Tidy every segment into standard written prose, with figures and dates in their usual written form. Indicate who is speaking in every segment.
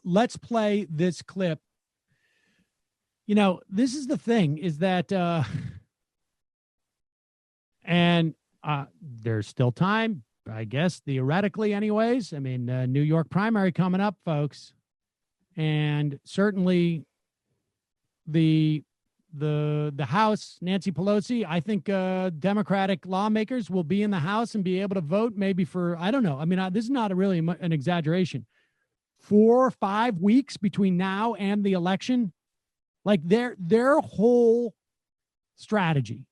Speaker 1: Let's play this clip. You know, this is the thing is that, there's still time, I guess, theoretically anyways. I mean, New York primary coming up, folks. And certainly the House, Nancy Pelosi, I think Democratic lawmakers will be in the House and be able to vote maybe for, I don't know. I mean, this is not really an exaggeration. 4 or 5 weeks between now and the election. Like their whole strategy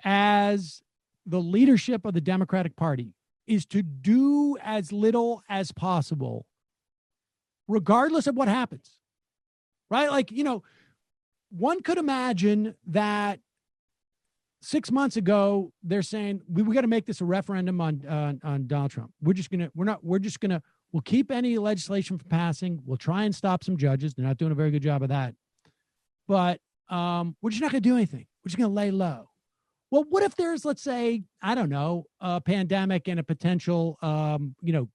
Speaker 1: as the leadership of the Democratic Party is to do as little as possible, regardless of what happens, right? Like, you know, one could imagine that 6 months ago, they're saying, we got to make this a referendum on Donald Trump. We'll keep any legislation from passing. We'll try and stop some judges. They're not doing a very good job of that. But we're just not going to do anything. We're just going to lay low. Well, what if there's, let's say, I don't know, a pandemic and a potential,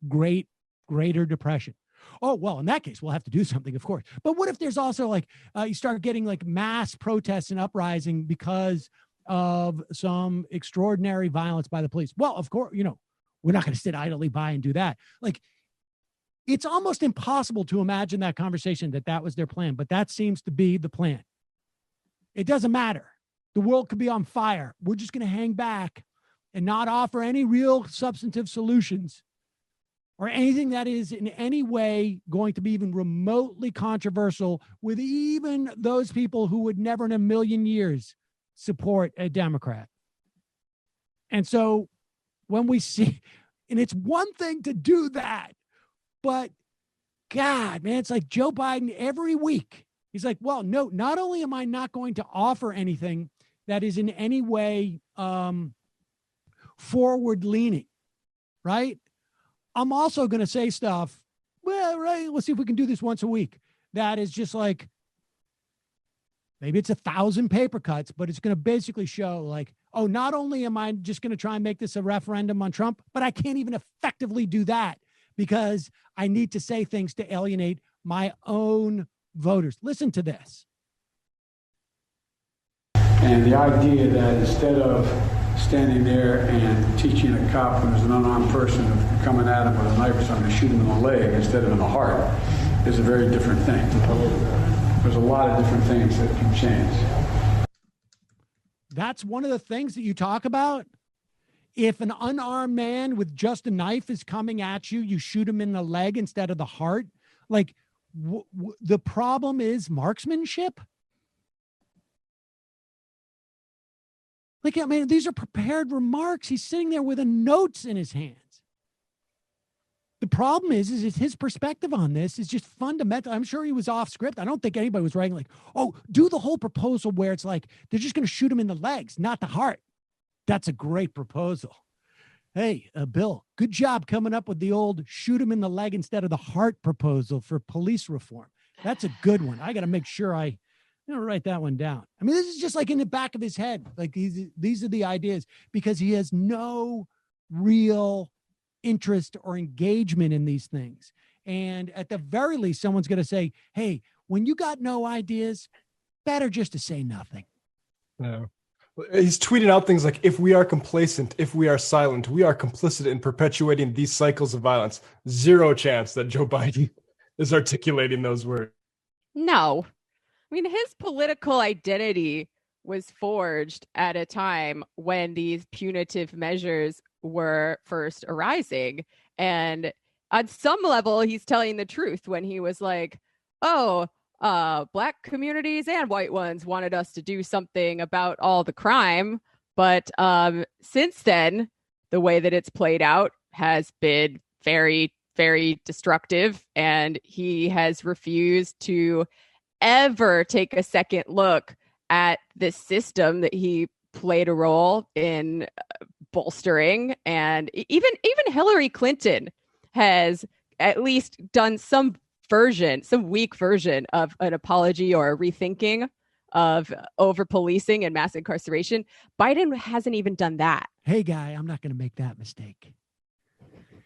Speaker 1: greater depression? Oh, well, in that case, we'll have to do something, of course. But what if there's also like you start getting like mass protests and uprising because of some extraordinary violence by the police? Well, of course, you know, we're not going to sit idly by and do that. Like, it's almost impossible to imagine that conversation that was their plan, but that seems to be the plan. It doesn't matter. The world could be on fire. We're just going to hang back and not offer any real substantive solutions or anything that is in any way going to be even remotely controversial with even those people who would never in a million years support a Democrat. And so when we see, and it's one thing to do that, but God, man, it's like Joe Biden every week. He's like, well, no, not only am I not going to offer anything that is in any way forward leaning, right? I'm also going to say stuff, well, right, let's see if we can do this once a week. That is just like, maybe it's 1,000 paper cuts, but it's going to basically show like, oh, not only am I just going to try and make this a referendum on Trump, but I can't even effectively do that because I need to say things to alienate my own voters. Listen to this.
Speaker 2: And the idea that instead of standing there and teaching a cop when there's an unarmed person coming at him with a knife or something to shoot him in the leg instead of in the heart is a very different thing. There's a lot of different things that can change.
Speaker 1: That's one of the things that you talk about. If an unarmed man with just a knife is coming at you, you shoot him in the leg instead of the heart. Like the problem is marksmanship. Like, I mean, these are prepared remarks. He's sitting there with notes in his hands. The problem is his perspective on this is just fundamental. I'm sure he was off script. I don't think anybody was writing like, oh, do the whole proposal where it's like, they're just going to shoot him in the legs, not the heart. That's a great proposal. Hey, Bill, good job coming up with the old shoot him in the leg instead of the heart proposal for police reform. That's a good one. I got to make sure I'm going to write that one down. I mean, this is just like in the back of his head. Like these are the ideas because he has no real interest or engagement in these things. And at the very least, someone's going to say, hey, when you got no ideas, better just to say nothing.
Speaker 3: No. He's tweeting out things like, if we are complacent, if we are silent, we are complicit in perpetuating these cycles of violence. Zero chance that Joe Biden is articulating those words.
Speaker 4: No. I mean, his political identity was forged at a time when these punitive measures were first arising. And on some level, he's telling the truth when he was like, oh, Black communities and white ones wanted us to do something about all the crime. But since then, the way that it's played out has been very, very destructive. And he has refused to ever take a second look at this system that he played a role in bolstering. And even Hillary Clinton has at least done some weak version of an apology or a rethinking of over policing and mass incarceration. Biden hasn't even done that.
Speaker 1: Hey, guy, I'm not going to make that mistake.